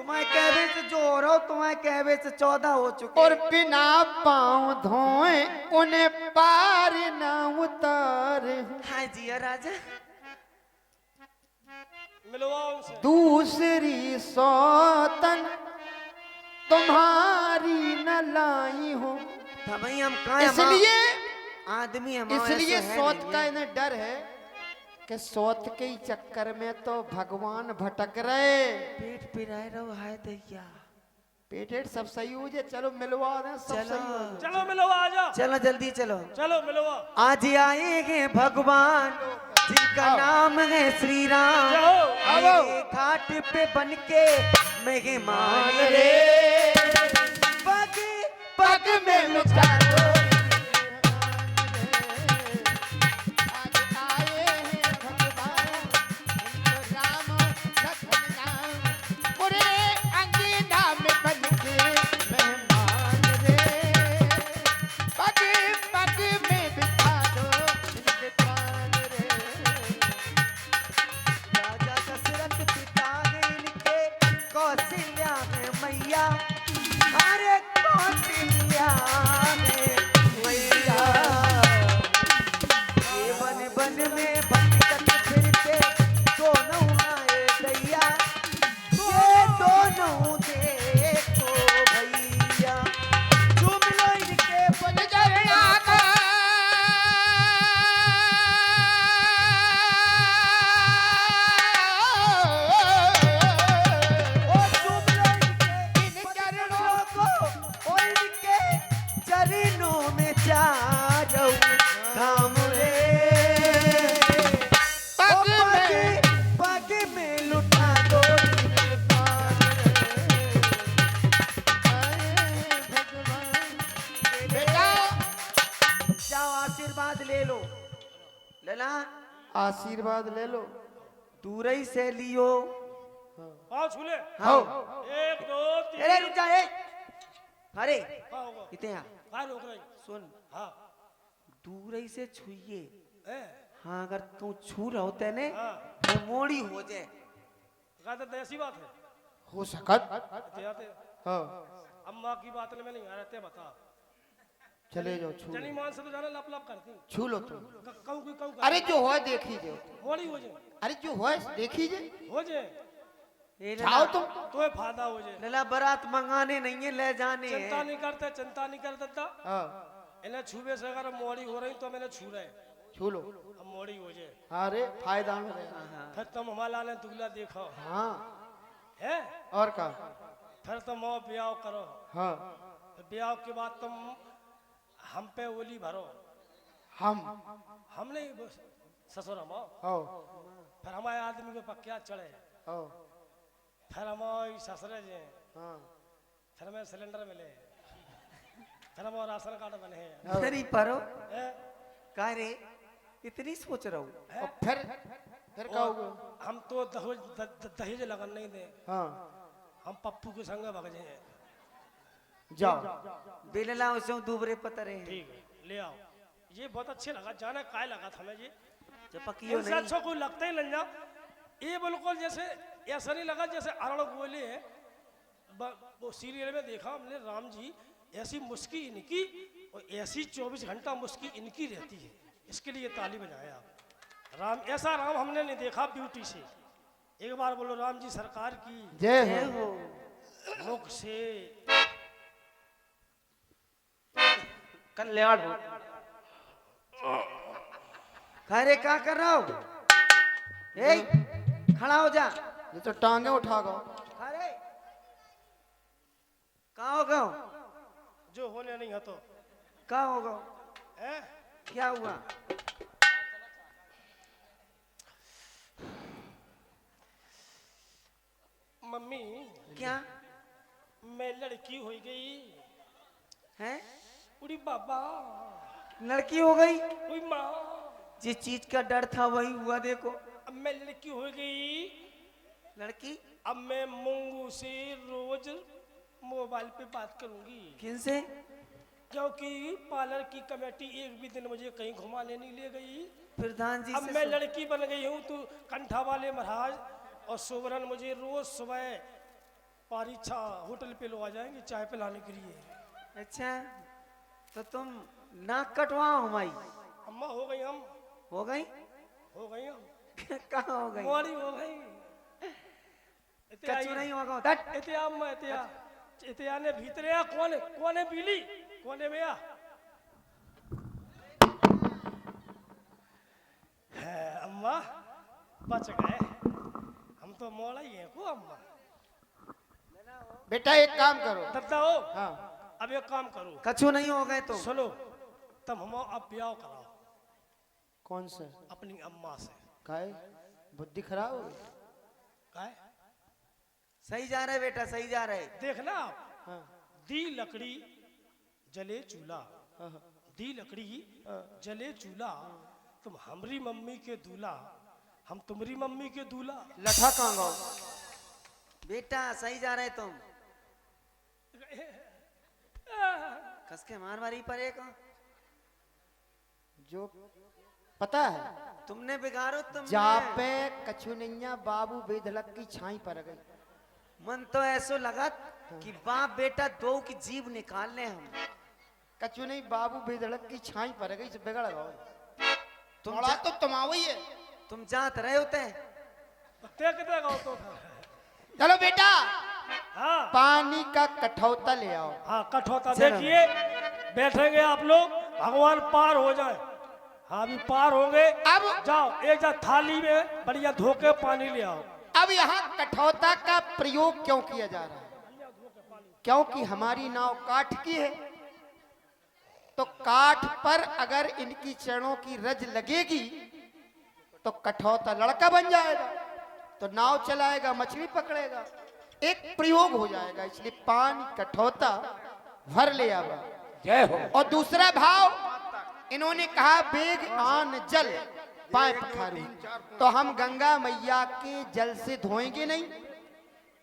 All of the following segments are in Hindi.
तुम्हारे कहवे से जो हो रहा हो, तुम्हारे कहवे से 14 हो चुके। और बिना पाँव धोए उन्हें पार न उतारे। हाँ जी राजा। मिलवाओ उनसे। दूसरी सौतन तुम्हारी न लाई हो। भाई हम कहाँ इसलिए आदमी हम इसलिए सौत का इन्हें डर है कि सौत के ही चक्कर में तो भगवान भटक रहे। पेट पिराए रहो हाय दैया। पेटेट सब सही हो जाए। चलो मिलवा दें सब चलो। सही हो जाए। चलो मिलवा आ जाओ। चलो जल्दी चलो। चलो मिलवा। आज आएंगे भगवान जिनका नाम है श्री राम। जाओ। मेरे घाट पे बनके मेहमान रे, पग पग में मिठा दो। राजा दशरथ पिता है इनके, कौशल्या है मैया। अरे कौशल्या है मैया। ये बन बन में भटकत फिरते दोनों आए दैया। ये दोनों देखो भैया, चूम लो इनके पद चरणा का। और चूम लो इनके चरणों को, और इनके चरणों में चारों धाम रे। पग में लुटा दो जाओ आशीर्वाद ले लो। लला आशीर्वाद ले लो। दूर ही से लियो। आओ छूले। हाँ। 1 2 अरे 3। रुक जा। ए अरे हाँ होगा। इतने आ कहाँ रोक रही? सुन, हाँ। दूर ही से छुइए। ए, हाँ अगर तू छू रहा होते ने हाँ। तो मोड़ी हो जाए। कहा तो ऐसी बात है। हो सकत। ते आते हाँ अम्मा की बात में नहीं आ रहे बता। चले जाओ छू जनी लो। मान से तो जाना लप लप करती। छू लो तुम। कहूँ कोई कहूँ। अरे जो हो देखीजिए। मोड़ी हो जाए। अरे जो हो देखीजिए। हो जाए। ए जाओ लला, तुम। तो फायदा हो जाए। लला बारात मंगाने नहीं है, ले जाने चिंता हैं। नहीं करते, चिंता नहीं कर देता। हाँ इन्हें छुबे से अगर मोड़ी हो रही तो मैंने छू रहे। छू लो। अब मोड़ी हो जाए अरे फायदा में रहेगा। फिर तुम हमारा ने दुगला देखो हाँ है। और का। फिर तुम और ब्याह करो। हाँ ब्याह के बाद तुम हम पे ओली भरो। हम नहीं बस ससुर हम हो फिर हमारे आदमी पे पक्या चढ़े। हो फिर हमारी ससुरे जे हाँ फिर हमें सिलेंडर मिले। फिर हमारा राशन कार्ड बने हैं। फिर परो हैं? कह रे इतनी सोच रहा हूँ। और फिर का और होगा। हम तो दहेज लगन नहीं दे। हाँ हम पप्पू के संग भग जाए। जाओ। बेलला उसो दूबरे पतरे हैं। ठीक है ले आओ। ये बहुत अच्छे लगा। जाने काय लगा था हमें ये। चपकियो इनसे नहीं। अच्छा कोई लगता ही नहीं। ये बिल्कुल जैसे ऐसा नहीं लगा जैसे अरण गोले है। वो सीरियल में देखा हमने राम जी ऐसी मुस्की इनकी और ऐसी 24 घंटा मुस्की इनकी रहती है। इसके लिए ताली बजाया आप। राम ऐसा राम हमने नहीं देखा ब्यूटी से। एक बार बोलो राम जी सरकार की जय जय हो। हो। मुख से कल्याण हो। खरे क्या कर रहा हो? ए खड़ा हो जा। ये तो टांगे उठा गो। खरे कहाँ हो गए? जो होने नहीं है तो कहाँ हो गए? है। क्या हुआ? मम्मी क्या मैं लड़की हो गई है? उड़ी बाबा लड़की हो गई? उड़ी माँ जिस चीज का डर था वही हुआ। देखो अब मैं लड़की हो गई। लड़की अब मैं मंगू से रोज मोबाइल पे बात करूंगी। किन से? क्योंकि पार्लर की कमेटी एक भी दिन मुझे कहीं घुमाने नहीं ले गई। प्रधान जी अब से मैं लड़की बन गई हूँ तो कंठा वाले महाराज और सुवरन मुझे रोज सुबह पारीछा होटल पे लोग आ जाएंगे चाय पिलाने के लिए। अच्छा, तो तुम नाक कटवाओ हमारी। अम्मा हो गई हम, हो गई? हो गई हम, कहाँ हो गई? मोड़ी हो गई। कच्चू नहीं होगा। तट। इतिया अम्मा इतिया, इतिया ने भीतरे आ कोने कोने बिली कोने में आ। है अम्मा बच गए हम तो मोड़ा ही है को अम्मा। बेटा एक काम करो। दद्दा हो, हाँ अब एक काम करो, कच्चू नहीं हो गए तो सुनो, तब हम अब ब्याह कराओ कौन सा? अपनी अम्मा से। काहे बुद्धि खराब हो गई? काहे? सही जा रहे बेटा, सही जा रहे। देखना आप, हाँ दी लकड़ी जले चूल्हा, हाँ दी लकड़ी जले चूल्हा, तुम हमरी मम्मी के दूल्हा, हम तुम्हारी मम्मी के दूल्हा। लठा कहाँ गाओ? बेटा सही जा रहे तुम। कस के मार मारी पर एक जो पता है तुमने बिगाड़ो तुम। जापे कछुनैया बाबू बेधड़क की छाई पर गई। मन तो ऐसो लगा कि बाप बेटा दो की जीभ निकाल ले हम। कछु नहीं बाबू बेधड़क की छाई पर गई से बिगड़ गए। तुम तो तुम ही है। तुम जात रहे होते। तो चलो बेटा हाँ पानी का कठौता ले आओ। हाँ कठौता चलो। देखिए, बैठेंगे आप लोग, भगवान पार हो जाए। हाँ अभी पार होंगे। अब जाओ एक जा थाली में बढ़िया धोके पानी ले आओ। अब यहाँ कठौता का प्रयोग क्यों किया जा रहा है? क्योंकि हमारी नाव काठ की है, तो काठ पर अगर इनकी चरणों की रज लगेगी तो कठौता लड़का बन जाएगा, तो नाव चलाएगा, मछली पकड़ेगा, एक प्रयोग हो जाएगा। इसलिए पानी कठौता भर ले आवा। जय हो। और दूसरा भाव इन्होंने कहा बेग आन जल पाए पखारू, तो हम गंगा मैया के जल से धोएंगे नहीं,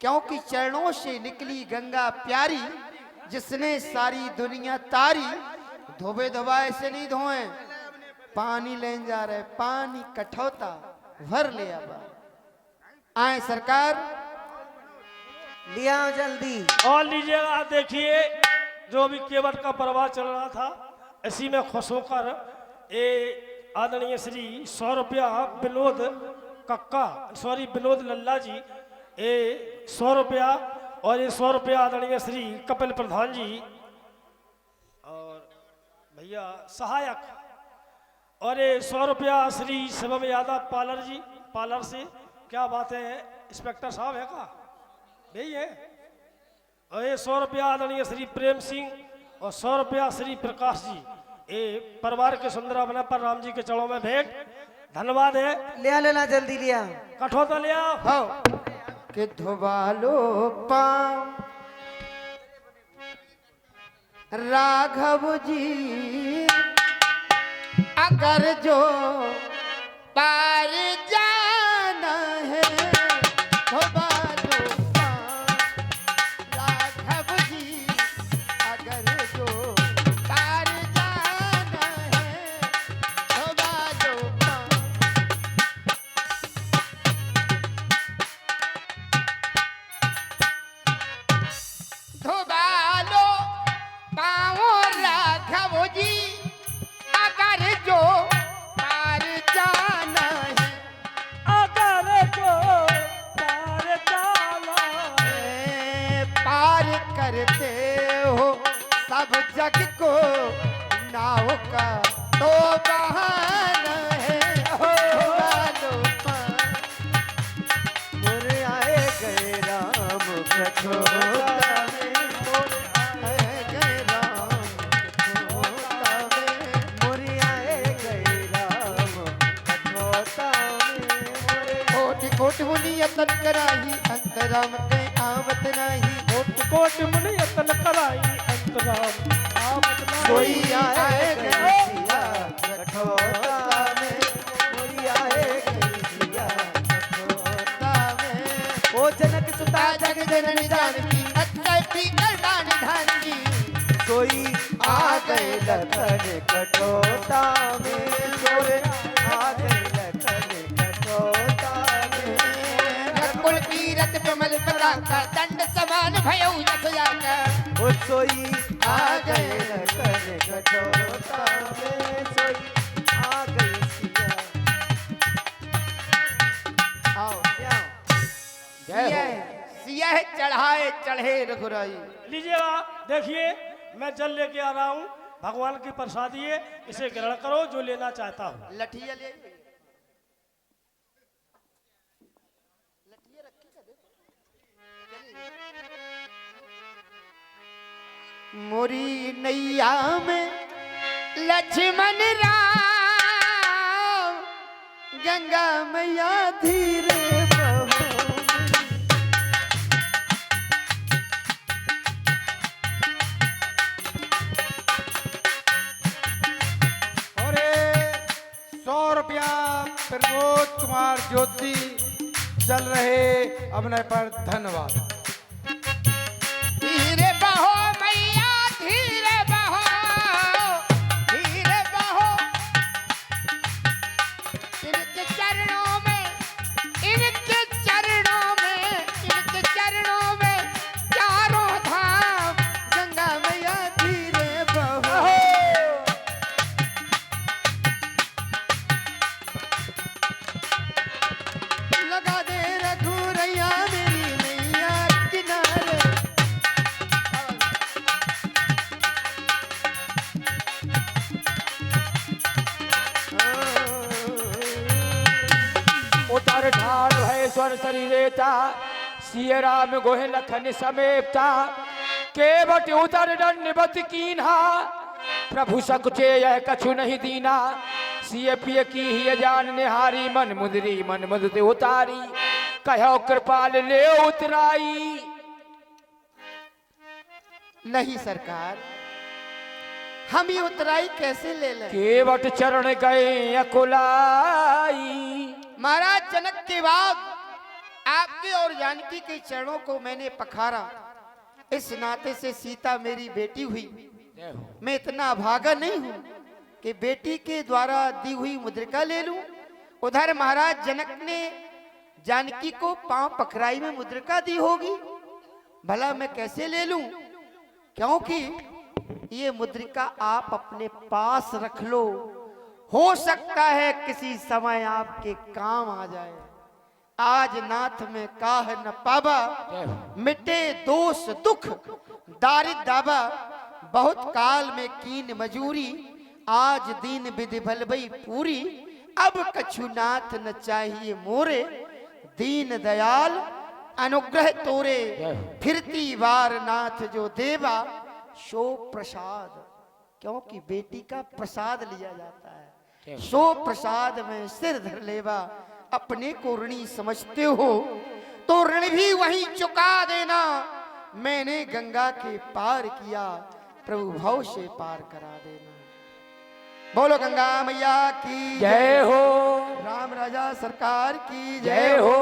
क्योंकि चरणों से निकली गंगा प्यारी, जिसने सारी दुनिया तारी, धोबे धोबाए से नहीं धोए, पानी लेन जा रहे, पानी कठौता भर ले आवा। आए सरकार लिया जल्दी। और लीजिएगा, देखिए जो भी केवट का प्रवाह चल रहा था, इसी में खुश होकर ये आदरणीय श्री 100 रुपया विनोद कक्का, सॉरी विनोद लल्ला जी, ये 100 रुपया, और ये 100 रुपया आदरणीय श्री कपिल प्रधान जी और भैया सहायक, और ये 100 रुपया श्री शिवम यादव पार्लर जी, पार्लर से। क्या बात है, इंस्पेक्टर साहब है का यही है। और ये 100 रुपया आदरणीय श्री प्रेम सिंह, और 100 रुपया श्री प्रकाश जी, ये परिवार के सुंदरा बना पर राम जी के चरणों में भेंट। धन्यवाद है। लिया लेना जल्दी लिया। कठौता लिया हो कि धोबालो पाँव राघव जी, अगर जो पार जाना है, धोबालो पाँव राघव जी, अगर जो पार जाना है, धोबालो पाँव। धोबालो पाँव राघव जी, अगर जो पार जाना है, अगर जो पार जाना ए, पार करते हो सब जग को, नाव का तो बहाना है, धोबालो पाँव। मोरे आए गए राम कठौता में, मोरे आए गए राम कठौता में, मोरे आए गए राम कठौता में, मोरे कोटि कोटि मुनि यतन कराही, अंतराम के आवत नाही। कोट कोट मुनि यतन कराई, अंतराम आवत नाही। कोई आए गए सिया कठौता में, मोरी आए गए सिया कठौता में। ओ जनक सुता जग जननी जानकी, अत्तरी करदान धानकी, कोई आ गए लखन कठौता में, कोई आ गए लखन कठौता में। कुल तीरथ कमल पता का दंड समान भयो जस जाकर ओ सोई आ गए लखन कठोता में, सोई आ गए सिया। आओ क्या? सिया सिया चढ़ाए चढ़े रघुराई। लीजिएगा, देखिए मैं जल लेके आ रहा हूँ, भगवान की प्रसादी है, इसे ग्रहण करो जो लेना चाहता हूँ। लठिया ले लठिया रखी का देखो। मोरी नैया में लक्ष्मण राम, गंगा मैया धीरे बहो। और 100 रुपया प्रमोद कुमार ज्योति चल रहे अभिनय पर, धन्यवाद। धीरे बहो मैया धीरे बहो, धीरे बहो। इनके चरणों में, इनके चरणों में, इनके चरणों में चारों धाम, गंगा मैया धीरे बहो। लगा दे रघुरैया मेरी नैया किनारे। उतर ठाड़ भय स्वर शरीरेता, सिय राम गोहे लखन समेता, केवट उतर दंडवत कीन्हा, प्रभु सकुचे यह कछु नहीं दीना, सिय पिय की ही जान निहारी, मन मुद्री उतारी, कहो कृपाल ले उतराई। नहीं सरकार, हम ये उतराई कैसे ले लें? केवट चरण गए अकुलाई। महाराज जनक के बाद आपके और जानकी के चरणों को मैंने पखारा, इस नाते से सीता मेरी बेटी हुई। मैं इतना भागा नहीं हूं कि बेटी के द्वारा दी हुई मुद्रिका ले लूं। उधर महाराज जनक ने जानकी को पांव पखराई में मुद्रिका दी होगी, भला मैं कैसे ले लूं? क्योंकि ये मुद्रिका आप अपने पास रख लो, हो सकता है किसी समय आपके काम आ जाए। आज नाथ में काह न पाबा, मिटे दोष दुख दारिद दाबा, बहुत काल में कीन मजूरी, आज दीन विधि भलबई पूरी, अब कछु नाथ न चाहिए मोरे, दीन दयाल अनुग्रह तोरे, फिरती वार नाथ जो देवा, शो प्रसाद। क्योंकि बेटी का प्रसाद लिया जाता है, सो प्रसाद में सिर धर लेवा, अपने को ऋणी समझते हो तो ऋण भी वहीं चुका देना। मैंने गंगा के पार किया, प्रभु भव से पार करा देना। बोलो गंगा मैया की जय हो, राम राजा सरकार की जय हो,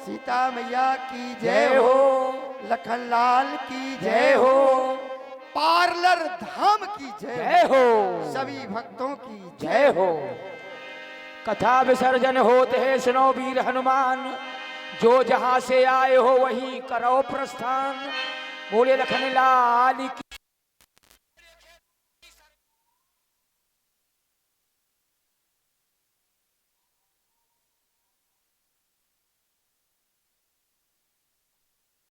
सीता मैया की जय हो, लखन लाल की जय हो, पार्लर धाम की जय हो, सभी भक्तों की जय हो। कथा विसर्जन होते है सुनो वीर हनुमान, जो जहां से आए हो वहीं करो प्रस्थान। बोले लखन लाल की